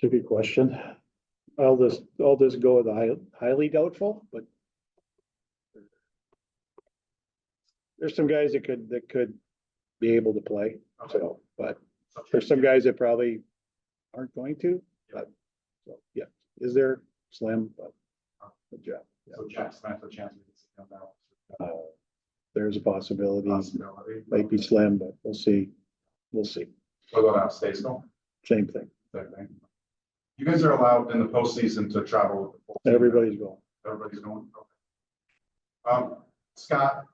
a good question. I'll just go with the highly doubtful, but there's some guys that could be able to play. So, but there's some guys that probably aren't going to. But so yeah, is there slim? But good job. Yeah. So Jack Smith, a chance we can see him now. There's a possibility. Might be slim, but we'll see. We'll see. What about Stasel? Same thing. Same thing. You guys are allowed in the postseason to travel with the full team. Everybody's going. Everybody's going. Okay. Scott,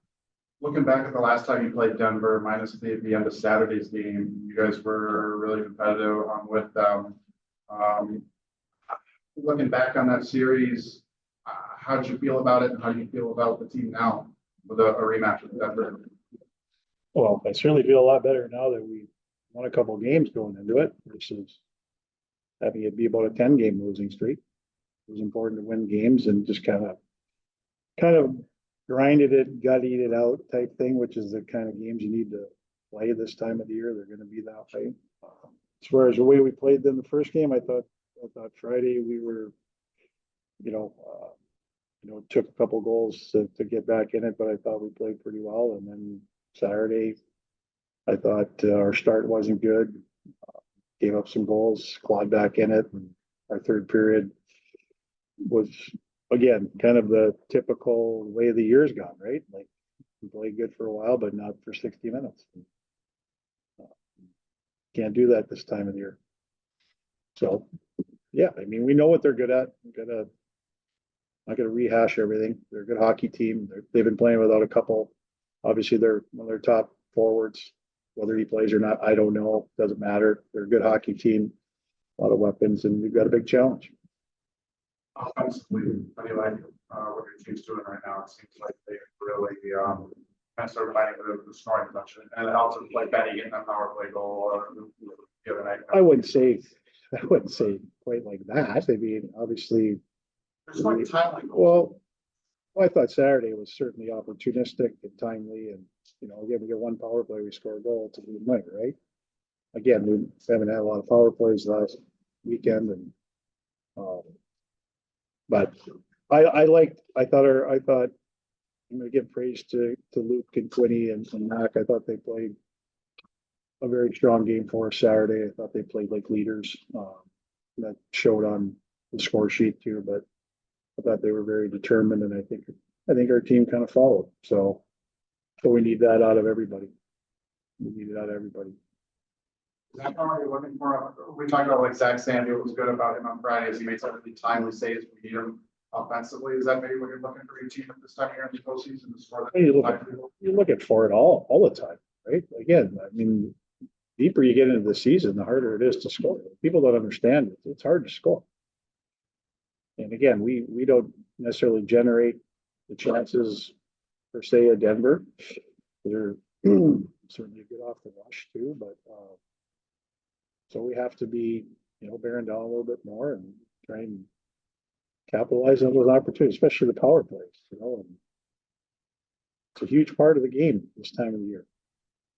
looking back at the last time you played Denver, minus the end of Saturday's game, you guys were really competitive with them. Looking back on that series, how did you feel about it, and how do you feel about the team now with a rematch with Denver? Well, I certainly feel a lot better now that we won a couple of games going into it versus having it be about a 10-game losing streak. It was important to win games and just kind of grinded it, gutted it out type thing, which is the kind of games you need to play this time of the year. They're going to be that way. As far as the way we played them the first game, I thought Friday we were, took a couple goals to get back in it, but I thought we played pretty well. And then Saturday, I thought our start wasn't good. Gave up some goals, clawed back in it. And our third period was, again, kind of the typical way the year's gone, right? Like we played good for a while, but not for 60 minutes. Can't do that this time of the year. So, yeah, I mean, we know what they're good at. We're not gonna rehash everything. They're a good hockey team. They've been playing without a couple. Obviously, they're one of their top forwards. Whether he plays or not, I don't know. Doesn't matter. They're a good hockey team, a lot of weapons, and we've got a big challenge. Offensively, how do you like what your team's doing right now? It seems like they really kind of started fighting the scoring production, and also like Benny getting a power play goal the other night. I wouldn't say quite like that. I mean, obviously, there's like timely goals. Well, I thought Saturday was certainly opportunistic and timely, and again, we get one power play, we score a goal to win, right? Again, we haven't had a lot of power plays last weekend, and but I thought I'm going to give praise to Luke and Quinny and Mac. I thought they played a very strong game for us Saturday. I thought they played like leaders. That showed on the score sheet too, but I thought they were very determined, and I think our team kind of followed. So we need that out of everybody. We need it out of everybody. Is that how you're looking for? We talked about like Zach Sandy. What was good about him on Friday is he made some of the timely saves we need him offensively. Is that maybe what you're looking for your team at this time here in the postseason to score that? You're looking for it all the time, right? Again, I mean, the deeper you get into the season, the harder it is to score. People don't understand it. It's hard to score. And again, we don't necessarily generate the chances per se at Denver. They're certainly good off the rush too, but so we have to be, bearing down a little bit more and try and capitalize on those opportunities, especially the power plays. And it's a huge part of the game this time of the year.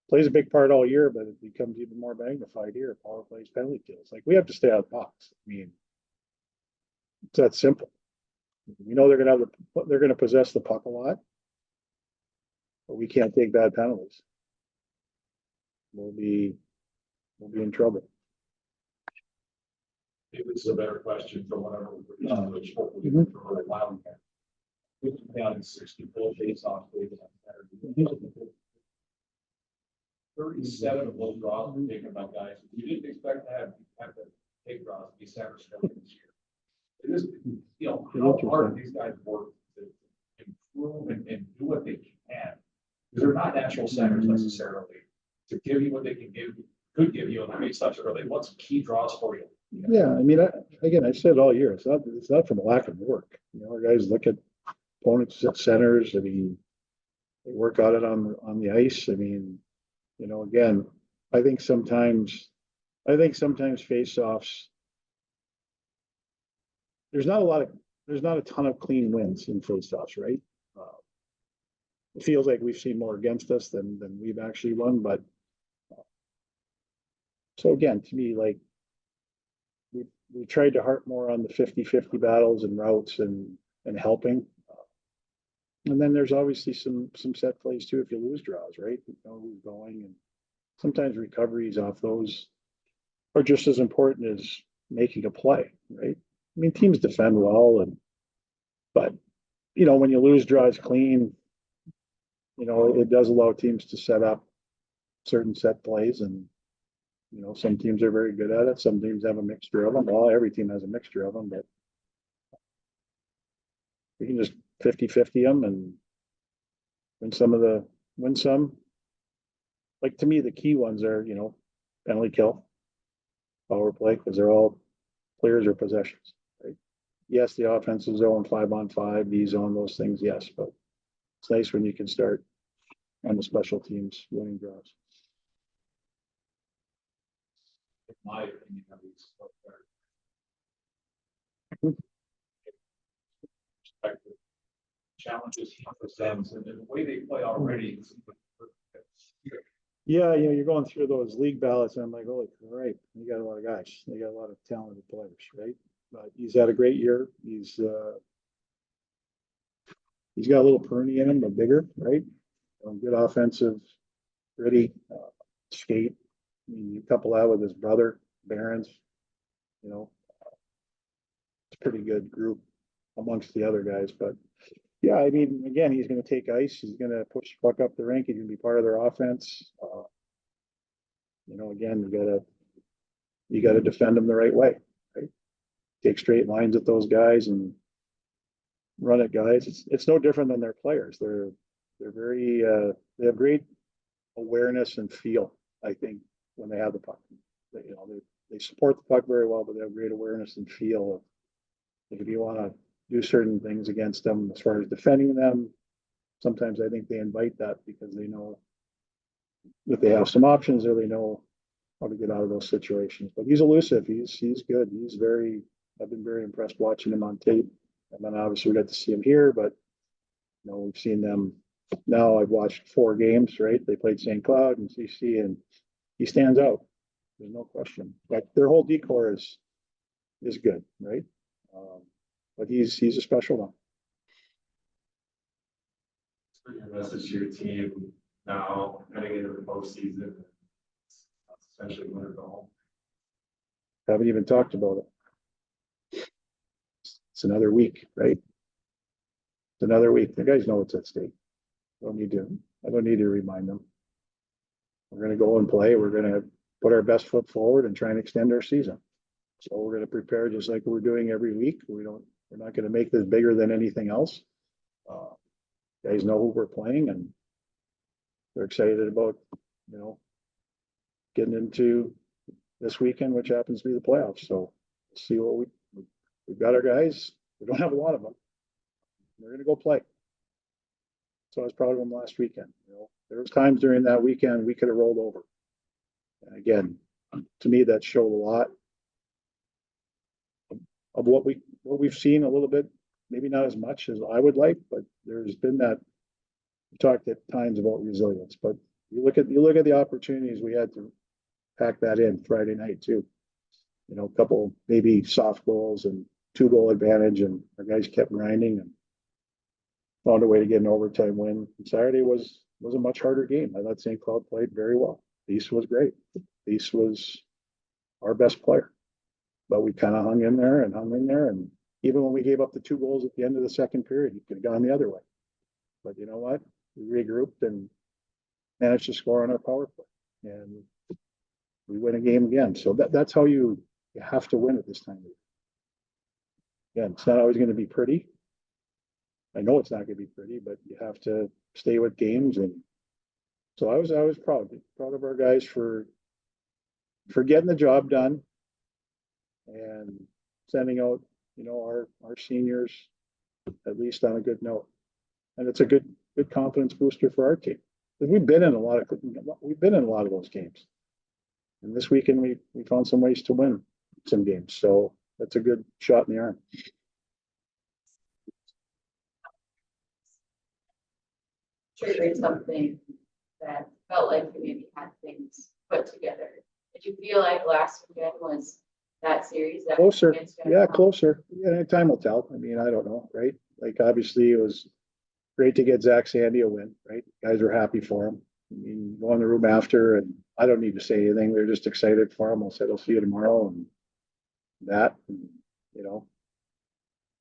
Plays a big part all year, but it becomes even more magnified here. Power plays, penalty kills. Like we have to stay out of the box. I mean, it's that simple. We know they're going to possess the puck a lot, but we can't take bad penalties. We'll be in trouble. Maybe this is a better question for whatever which hopefully for allowing that. We counted 64 days off on Saturday. 37 of those draws were taken by guys we didn't expect to have to take draws to be center structure this year. It is, how hard these guys work to improve and do what they can. Because they're not natural centers necessarily to give you what they could give you on the face touch early. What's key draws for you? Yeah, I mean, I've said all year, it's not from a lack of work. Our guys look at opponents at centers. I mean, they work on it on the ice. I mean, again, I think sometimes face-offs. There's not a ton of clean wins in face-offs, right? It feels like we've seen more against us than we've actually won, but so again, to me, like we tried to harp more on the 50-50 battles and routes and helping. And then there's obviously some set plays too if you lose draws, right? You know who's going, and sometimes recoveries off those are just as important as making a play, right? I mean, teams defend well, but you know, when you lose draws clean, you know, it does allow teams to set up certain set plays, and you know, some teams are very good at it. Some teams have a mixture of them. Well, every team has a mixture of them, but we can just 50-50 them and win some. Like to me, the key ones are, you know, penalty kill, power play, because they're all players or possessions, right? Yes, the offensive zone, 5-on-5, D zone, those things, yes, but it's nice when you can start on the special teams winning draws. In my opinion, at least. Perspective. Challenges he presents and the way they play already. Yeah, you know, you're going through those league ballots, and I'm like, holy right, you got a lot of guys. They got a lot of talented players, right? But he's had a great year. He's got a little Purdy in him, but bigger, right? Good offensive, gritty, skate. I mean, you couple that with his brother, Barons, you know, it's a pretty good group amongst the other guys. But yeah, I mean, again, he's going to take ice. He's going to push the puck up the rink. He's going to be part of their offense. You know, again, you got to defend them the right way, right? Take straight lines at those guys and run at guys. It's no different than their players. They're very they have great awareness and feel, I think, when they have the puck. You know, they support the puck very well, but they have great awareness and feel of if you want to do certain things against them as far as defending them. Sometimes I think they invite that because they know that they have some options or they know how to get out of those situations. But he's elusive. He's good. I've been very impressed watching him on tape. And then obviously we got to see him here, but you know, we've seen them now. I've watched 4 games, right? They played St. Cloud and CC, and he stands out. There's no question. But their whole decor is good, right? But he's a special one. For your message to your team now heading into the postseason, essentially win or go home. Haven't even talked about it. It's another week, right? It's another week. The guys know what's at stake. I don't need to remind them. We're going to go and play. We're going to put our best foot forward and try and extend our season. So we're going to prepare just like we're doing every week. We're not going to make this bigger than anything else. Guys know who we're playing, and they're excited about, you know, getting into this weekend, which happens to be the playoffs. So let's see what we've got our guys. We don't have a lot of them. They're going to go play. So I was proud of them last weekend. You know, there was times during that weekend we could have rolled over. And again, to me, that showed a lot of what we've seen a little bit, maybe not as much as I would like, but there's been that. We talked at times about resilience, but you look at the opportunities we had to pack that in Friday night too. You know, a couple maybe soft goals and 2-goal advantage, and our guys kept grinding and found a way to get an overtime win. And Saturday was a much harder game. I thought St. Cloud played very well. East was great. East was our best player, but we kind of hung in there. And even when we gave up the 2 goals at the end of the second period, you could have gone the other way. But you know what? We regrouped and managed to score on our power play, and we win a game again. So that's how you have to win at this time of year. Again, it's not always going to be pretty. I know it's not going to be pretty, but you have to stay with games. And so I was proud of our guys for getting the job done and sending out, you know, our seniors at least on a good note. And it's a good confidence booster for our team. We've been in a lot of those games. And this weekend we found some ways to win some games. So that's a good shot in the arm. Triggered something that felt like you maybe had things put together. Did you feel like last weekend was that series that Closer, it's gonna yeah, come. closer. Yeah, time will tell. I mean, I don't know, right? Like, obviously, it was great to get Zach Sandy a win, right? Guys were happy for him. I mean, go in the room after, and I don't need to say anything. They're just excited for him. I said, I'll see you tomorrow, and that, and, you know,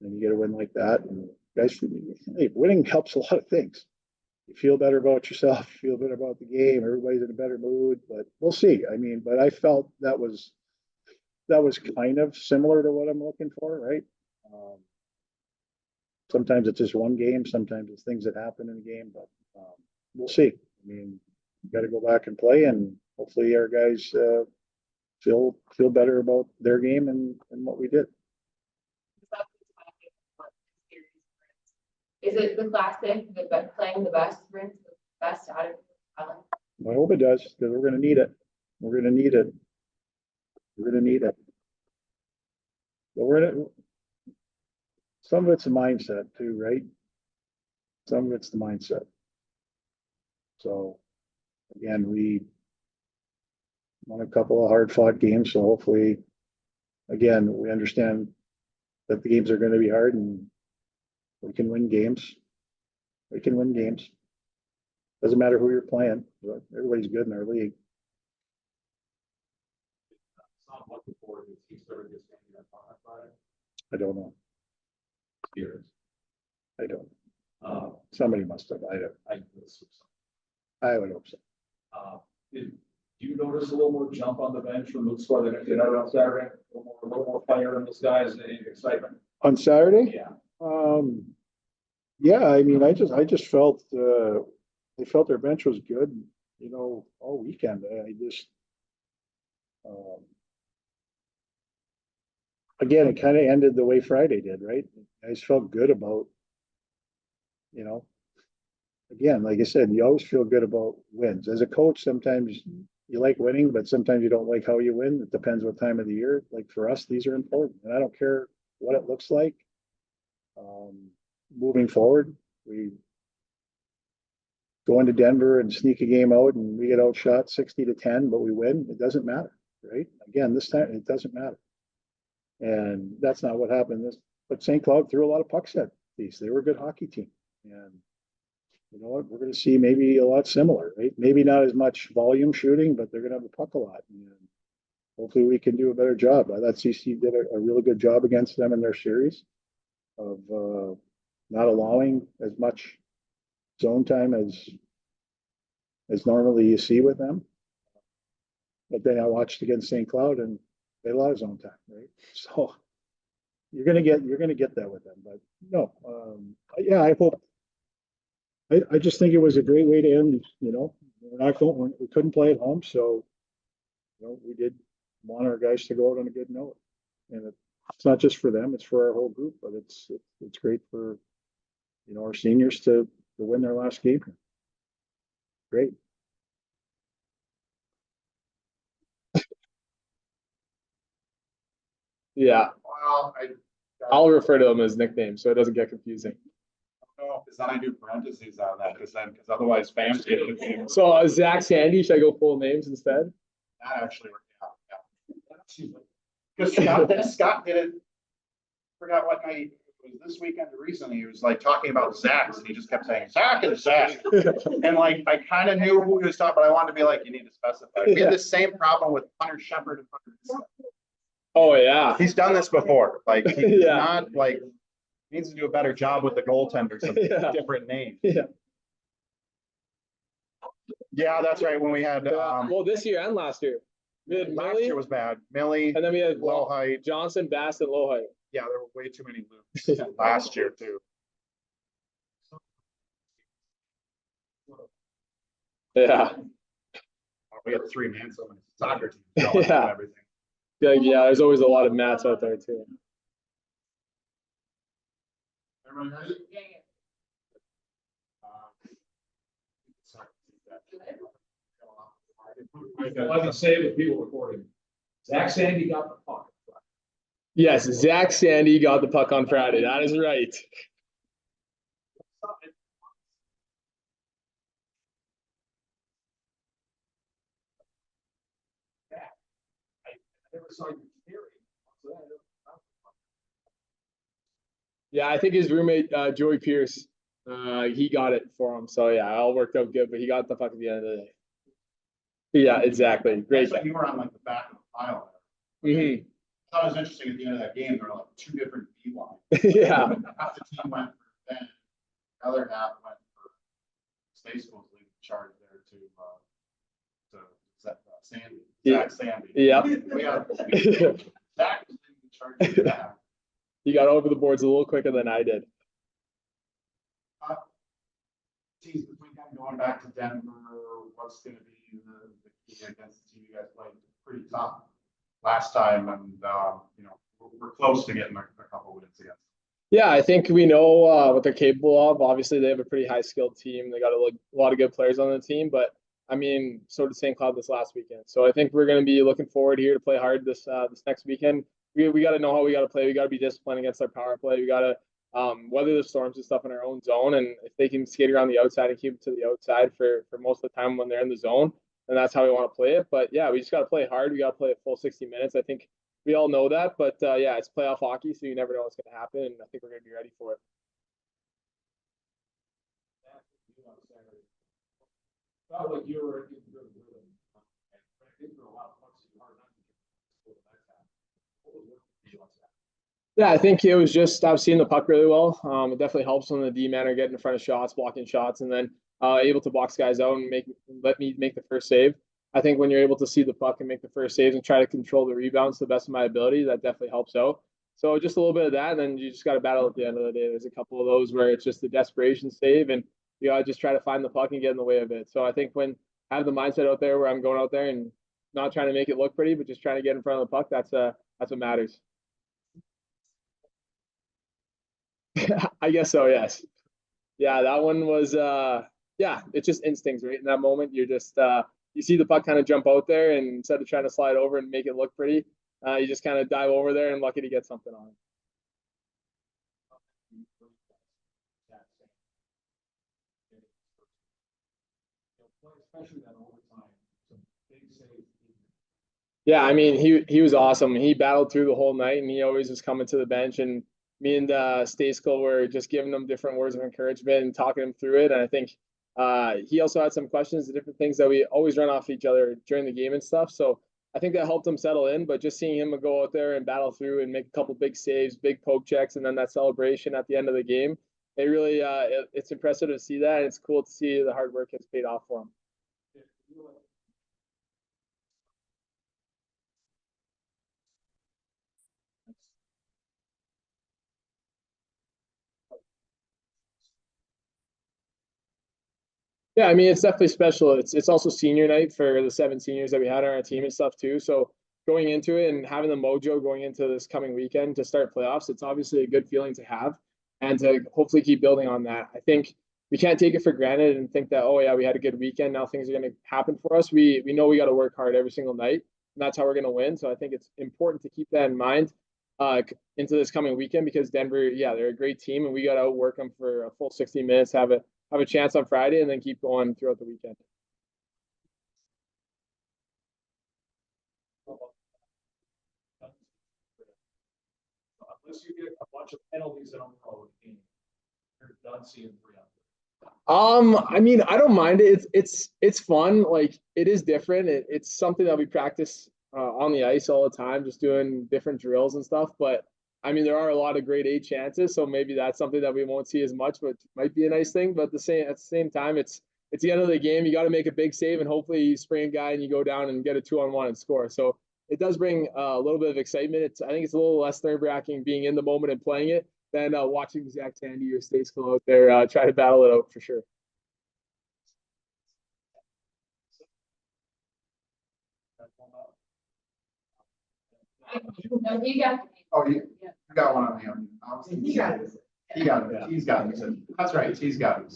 then you get a win like that, and guys, hey, winning helps a lot of things. You feel better about yourself, you feel better about the game, everybody's in a better mood, but we'll see. I mean, but I felt that was kind of similar to what I'm looking for, right? Sometimes it's just one game, sometimes it's things that happen in a game, but we'll see. I mean, you got to go back and play, and hopefully our guys feel better about their game and what we did. Is it the classic, playing the best brings the best out of talent? I hope it does, because we're going to need it. We're going to need it. We're going to need it. But some of it's a mindset too, right? Some of it's the mindset. So again, we won a couple of hard fought games. So hopefully, again, we understand that the games are going to be hard and we can win games. We can win games. Doesn't matter who you're playing, but everybody's good in our league. So I'm looking forward to see starting this game on Friday. I don't know. Here. I don't. Uh, Somebody must have. I would hope so. Did you notice a little more jump on the bench from Luke Square than did on Saturday? A little more fire in those guys, any excitement? On Saturday? Yeah. Yeah, I mean, I just felt, they felt their bench was good, you know, all weekend. I just, again, it kind of ended the way Friday did, right? I just felt good about, you know, again, like I said, you always feel good about wins. As a coach, sometimes you like winning, but sometimes you don't like how you win. It depends what time of the year. Like for us, these are important, and I don't care what it looks like. Moving forward, we go into Denver and sneak a game out and we get outshot 60-10, but we win. It doesn't matter, right? Again, this time it doesn't matter. And that's not what happened. But St. Cloud threw a lot of pucks at these. They were a good hockey team. And you know what? We're going to see maybe a lot similar, right? Maybe not as much volume shooting, but they're going to have a puck a lot. And hopefully we can do a better job. I thought CC did a really good job against them in their series of not allowing as much zone time as normally you see with them. But then I watched against St. Cloud and they had a lot of zone time, right? So you're gonna get that with them. But no, yeah, I hope. I just think it was a great way to end. You know, we couldn't play at home, so you know we want our guys to go out on a good note. And it's not just for them; it's for our whole group. But it's great for our seniors to win their last game. Great. Yeah, Well, I'll refer to them as nicknames so it doesn't get confusing. don't know, because then I do parentheses on that, because otherwise fans get confused. So Zach Sandy, should I go full names instead? That actually worked out, yeah. Because Scott did it, forgot what night, it was this weekend or recently, he was like talking about Zach's, and he just kept saying, Zach and Zach. And like, I kind of knew who he was talking, but I wanted to be like, you need to specify. We had the same problem with Hunter Shepard and Hunter. Oh yeah. He's done this before, like, he's Yeah. not like, he needs to do a better job with the goaltenders of Yeah. different names. Yeah. Yeah, that's right, when we had, Well, this year and last year. We had last Millie, year was bad, Millie, and then we had low height. Johnson, Bass, and low height. Yeah, there were way too many loops last year too. Yeah. We had 3 man so many soccer teams going Yeah. and everything. Yeah, there's always a lot of mats out there too. Everyone heard it? I can say with people recording, Zach Sandy got the puck. Yes, Zach Sandy got the puck on Friday. That is right. I never saw you carry. Yeah, I think his roommate, Joey Pierce, he got it for him. So yeah, it all worked out good, but he got the puck at the end of the day. Yeah, exactly. Great. That's like you were on like the back of the pile. Mhm. I thought it was interesting at the end of that game, there were like two different B lines. Yeah. Half the team went for Ben, the other half went for State School's leading charge there to Sandy, Yeah. Zach Sandy. Yep. We got Zach was leading the charge for that. He got over the boards a little quicker than I did. Geez, this weekend going back to Denver, what's gonna be the key against the team you guys played? Pretty tough last time, and you know, we're close to getting a couple wins against. Yeah, I think we know what they're capable of. Obviously, they have a pretty high skilled team. They got a lot of good players on the team, but I mean, so did St. Cloud this last weekend. So I think we're going to be looking forward here to play hard this next weekend. We got to know how we got to play. We got to be disciplined against our power play. We got to weather the storms and stuff in our own zone. And if they can skate around the outside and keep it to the outside for most of the time when they're in the zone, then that's how we want to play it. But yeah, we just got to play hard. We got to play a full 60 minutes. I think we all know that, but yeah, it's playoff hockey, so you never know what's going to happen, and I think we're going to be ready for it. Felt like you were in good rhythm. I think there were a lot of punches you hard not to get the next half. What was your feel on that? Yeah, I think it was just I was seeing the puck really well. It definitely helps when the D men are getting in front of shots, blocking shots, and then able to box guys out and let me make the first save. I think when you're able to see the puck and make the first saves and try to control the rebounds to the best of my ability, that definitely helps out. So just a little bit of that, and then you just got to battle at the end of the day. There's a couple of those where it's just the desperation save, and you got to just try to find the puck and get in the way of it. So I think when I have the mindset out there where I'm going out there and not trying to make it look pretty, but just trying to get in front of the puck, that's what matters. I guess so, yes. Yeah, that one was yeah, it's just instincts, right? In that moment, you're just you see the puck kind of jump out there, and instead of trying to slide over and make it look pretty, you just kind of dive over there and lucky to get something on it. Especially that overtime, some big saves. Yeah, I mean he was awesome. He battled through the whole night, and he always was coming to the bench. And me and Staceco were just giving him different words of encouragement and talking him through it. And I think he also had some questions, the different things that we always run off each other during the game and stuff. So I think that helped him settle in. But just seeing him go out there and battle through and make a couple big saves, big poke checks, and then that celebration at the end of the game, it really it's impressive to see that. And it's cool to see the hard work has paid off for him. Yeah, I mean it's definitely special. It's also senior night for the 7 seniors that we had on our team and stuff too. So going into it and having the mojo going into this coming weekend to start playoffs, it's obviously a good feeling to have and to hopefully keep building on that. I think we can't take it for granted and think that, oh yeah, we had a good weekend, now things are going to happen for us. We know we got to work hard every single night, and that's how we're going to win. So I think it's important to keep that in mind into this coming weekend because Denver, yeah, they're a great team, and we got to outwork them for a full 60 minutes, have a chance on Friday, and then keep going throughout the weekend. Unless you get a bunch of penalties in a row, you're done seeing 3 out there. I mean, I don't mind it. It's fun. Like it is different. It's something that we practice on the ice all the time, just doing different drills and stuff. But I mean, there are a lot of grade A chances, so maybe that's something that we won't see as much, but might be a nice thing. But at the same time, it's the end of the game. You got to make a big save, and hopefully you spring a guy and you go down and get a 2-on-1 and score. So it does bring a little bit of excitement. I think it's a little less nerve-wracking being in the moment and playing it than watching Zach Sandy or Staceco out there try to battle it out for sure. No, he got. Oh, you got one on him. He got it. He got it. He's got it. That's right. He's got it.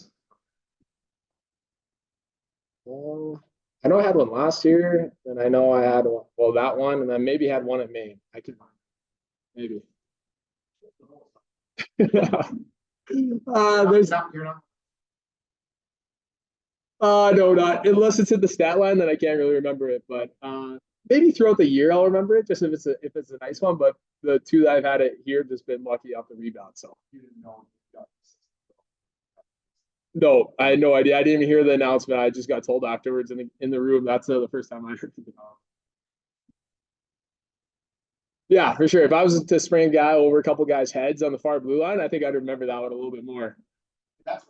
I know I had one last year, and I know I had one, well, that one, and then maybe had one at Maine. I could maybe. There's You're not. no, not unless it's in the stat line, then I can't really remember it. But maybe throughout the year I'll remember it, just if it's a nice one. But the two that I've had it here, just been lucky off the rebound. So You didn't know. You got this. no, I had no idea. I didn't even hear the announcement. I just got told afterwards in the room. That's the first time I heard it. Yeah, for sure. If I was to spring a guy over a couple guys' heads on the far blue line, I think I'd remember that one a little bit more. That's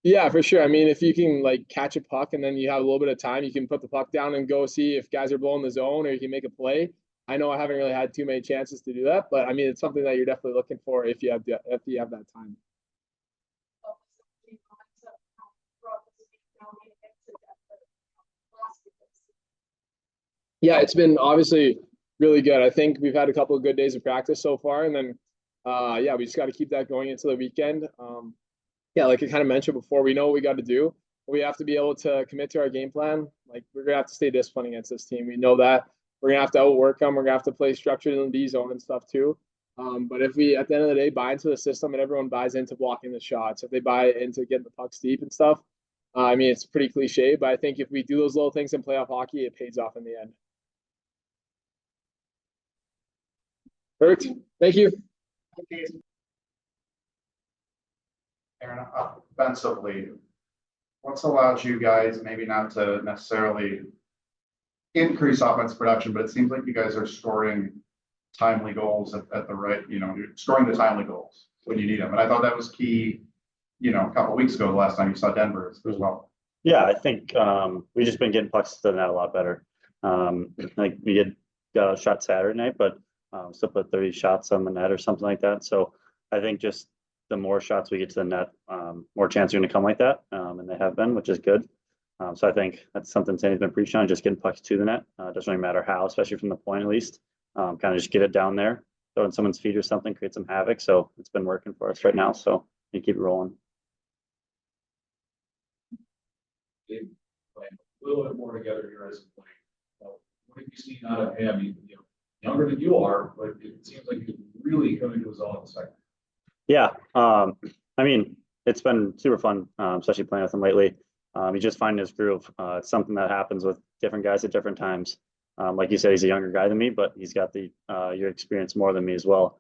Yeah, for sure. I mean, if you can like catch a puck and then you have a little bit of time, you can put the puck down and go see if guys are blowing the zone or you can make a play. I know I haven't really had too many chances to do that, but I mean, it's something that you're definitely looking for if you have that time. Yeah, it's been obviously really good. I think we've had a couple of good days of practice so far, and then yeah, we just got to keep that going into the weekend. Yeah, like I kind of mentioned before, we know what we got to do. We have to be able to commit to our game plan. Like we're gonna have to stay disciplined against this team. We know that we're gonna have to outwork them. We're gonna have to play structured in the D zone and stuff too. But if we, at the end of the day, buy into the system and everyone buys into blocking the shots, if they buy into getting the pucks deep and stuff, I mean, it's pretty cliche, but I think if we do those little things in playoff hockey, it pays off in the end. Perfect. Thank you. Aaron, offensively, what's allowed you guys maybe not to necessarily increase offense production, but it seems like you guys are scoring timely goals at the right, you're scoring the timely goals when you need them. And I thought that was key, a couple of weeks ago, the last time you saw Denver as well. Yeah, I think we just been getting pucks to the net a lot better. Like we got a shot Saturday night, but still put 30 shots on the net or something like that. So I think just the more shots we get to the net, more chance are going to come like that, and they have been, which is good. So I think that's something Sandy's been preaching on, just getting pucks to the net. It doesn't really matter how, especially from the point at least. Kind of just get it down there, throw in someone's feet or something, create some havoc. So it's been working for us right now. So you keep it rolling. Playing a little bit more together here as a player. What have you seen out of him? Younger than you are, but it seems like he's really coming to his own in the second. Yeah, I mean, it's been super fun, especially playing with him lately. He's just finding his groove. It's something that happens with different guys at different times. Like you said, he's a younger guy than me, but he's got the year experience more than me as well.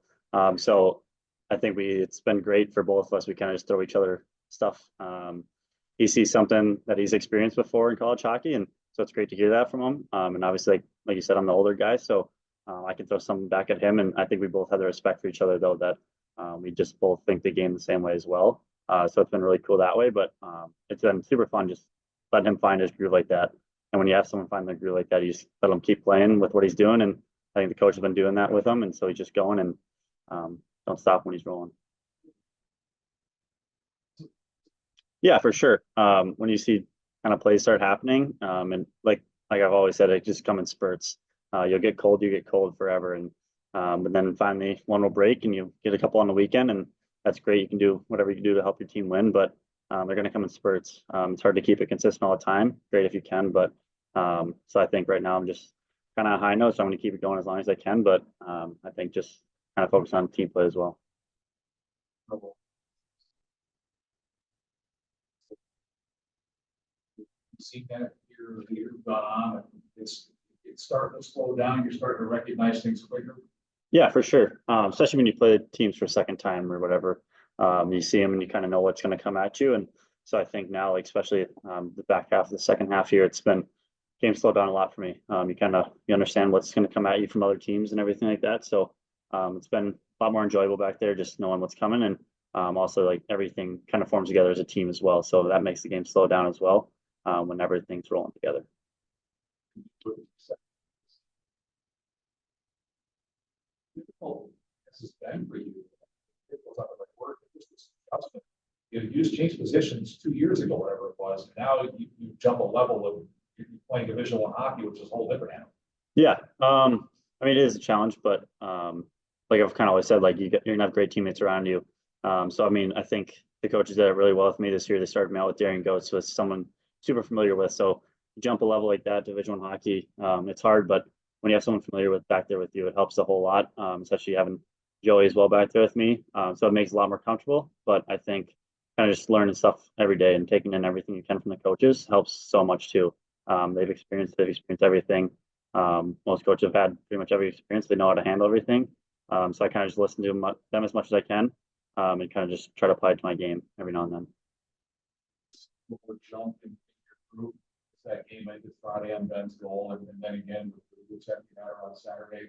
So I think it's been great for both of us. We kind of just throw each other stuff. He sees something that he's experienced before in college hockey, and so it's great to hear that from him. And obviously, like you said, I'm the older guy, so I can throw something back at him. And I think we both have the respect for each other, though, that we just both think the game the same way as well. So it's been really cool that way. But it's been super fun just letting him find his groove like that. And when you have someone find their groove like that, you just let him keep playing with what he's doing. And I think the coach has been doing that with him, and so he's just going and don't stop when he's rolling. Yeah, for sure. When you see kind of plays start happening, and like I've always said, it just come in spurts. You'll get cold, you get cold forever, and but then finally one will break, and you get a couple on the weekend, and that's great. You can do whatever you can do to help your team win, but they're going to come in spurts. It's hard to keep it consistent all the time. Great if you can, but so I think right now I'm just kind of high note, so I'm going to keep it going as long as I can. But I think just kind of focus on team play as well. See that year gone on, it's starting to slow down. You're starting to recognize things quicker. Yeah, for sure. Especially when you play teams for a second time or whatever. You see them and you kind of know what's going to come at you. And so I think now, like especially the back half of the second half here, it's been game slowed down a lot for me. You understand what's going to come at you from other teams and everything like that. So it's been a lot more enjoyable back there, just knowing what's coming, and also like everything kind of forms together as a team as well. So that makes the game slow down as well when everything's rolling together. Difficult this has been for you. You just changed positions 2 years ago, whatever it was. And now you jump a level of you're playing Division I hockey, which is a whole different animal. Yeah, I mean it is a challenge, but like I've kind of always said, like you're gonna have great teammates around you. So I mean, I think the coaches did it really well with me this year. They started me out with Darren Goats, who is someone super familiar with. So jump a level like that, Division I hockey, it's hard, but when you have someone familiar with back there with you, it helps a whole lot. Especially having Joey as well back there with me, so it makes it a lot more comfortable. But I think kind of just learning stuff every day and taking in everything you can from the coaches helps so much too. They've experienced everything. Most coaches have had pretty much every experience. They know how to handle everything. So I kind of just listen to them as much as I can, and kind of just try to apply it to my game every now and then. What jump in your group, that game like this Friday on Ben's goal, and then again with the on Saturday.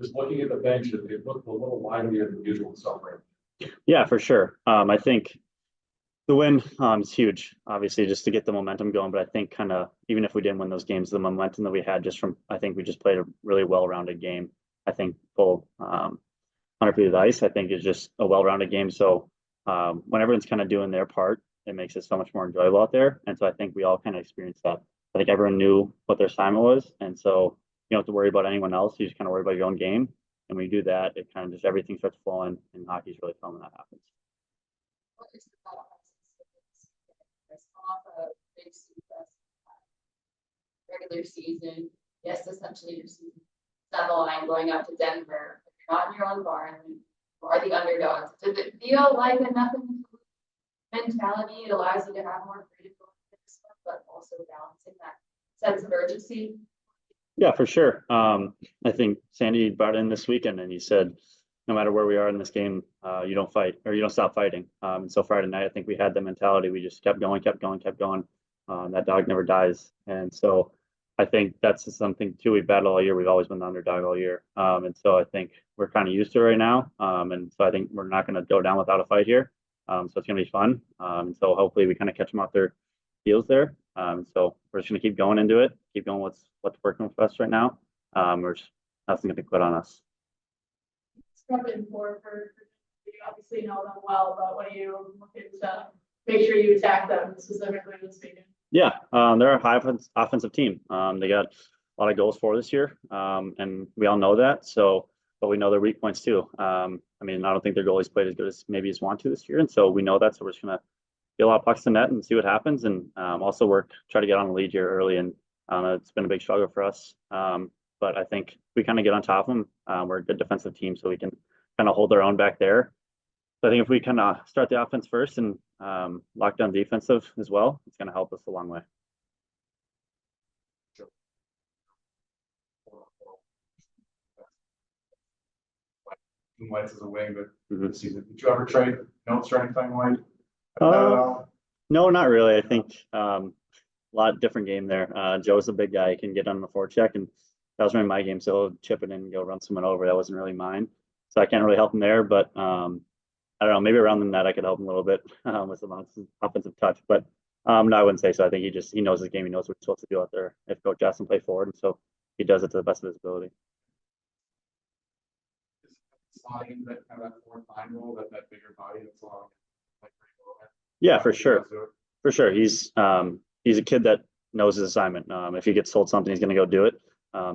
Just looking at the bench, it looked a little livelier than usual somewhere. Yeah, for sure. I think the win is huge, obviously, just to get the momentum going. But I think kind of even if we didn't win those games, the momentum that we had just from, I think we just played a really well-rounded game. I think full 100 feet of the ice, I think is just a well-rounded game. So when everyone's kind of doing their part, it makes it so much more enjoyable out there. And so I think we all kind of experienced that. I think everyone knew what their assignment was. And so you don't have to worry about anyone else. You just kind of worry about your own game. And when you do that, it kind of just everything starts flowing, and hockey's really fun when that happens. What is the thought process? It's off a big success. Regular season, yes, essentially your season. Down the line going out to Denver, you're not in your own barn, you are the underdogs. Does it feel like a nothing mentality? It allows you to have more freedom, but also balancing that sense of urgency. Yeah, for sure. I think Sandy brought in this weekend and he said, no matter where we are in this game, you don't fight or you don't stop fighting. And so Friday night, I think we had the mentality. We just kept going. That dog never dies. And so I think that's something too. We battle all year. We've always been the underdog all year. And so I think we're kind of used to it right now. And so I think we're not going to go down without a fight here. So it's going to be fun. And so hopefully we kind of catch them off their heels there. So we're just going to keep going into it, keep going what's working for us right now. We're just, nothing going to quit on us. Scrubbing for you obviously know them well, but what do you looking to make sure you attack them specifically this weekend? Yeah, they're a high offensive team. They got a lot of goals for this year, and we all know that. So, but we know their weak points too. I mean, I don't think their goalies played as good as maybe as want to this year, and so we know that. So we're just gonna get a lot of pucks to net and see what happens, and also try to get on the lead here early. And it's been a big struggle for us, but I think we kind of get on top of them. We're a good defensive team, so we can kind of hold our own back there. So I think if we kind of start the offense first and lock down defensive as well, it's going to help us a long way. White's is a wing, but this season, did you ever trade notes or anything like? No, not really. I think a lot different game there. Joe's a big guy. He can get on the forecheck, and that was really my game. So he'll chip it in and go run someone over. That wasn't really mine. So I can't really help him there, but I don't know, maybe around the net I could help him a little bit with some offensive touch. But no, I wouldn't say so. I think he knows his game. He knows what he's supposed to do out there if Coach asks him to play forward, and so he does it to the best of his ability. Sliding that kind of that fourth line role, that bigger body that's long. Yeah, for sure. For sure. He's a kid that knows his assignment. If he gets told something, he's gonna go do it.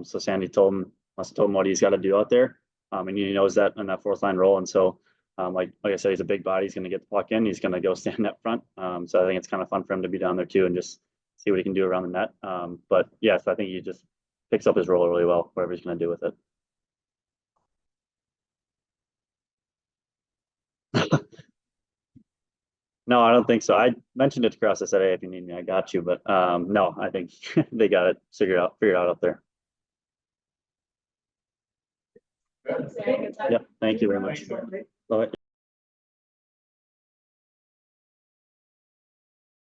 So Sandy must have told him what he's got to do out there. And he knows that in that fourth line role. And so like I said, he's a big body, he's gonna get the puck in, he's gonna go stand up front. So I think it's kind of fun for him to be down there too and just see what he can do around the net. But yes, I think he just picks up his role really well, whatever he's gonna do with it. No, I don't think so. I mentioned it to Cross. I said, hey, if you need me, I got you. But no, I think they got it figured out there. Good. Yep. Thank you very much. Bye.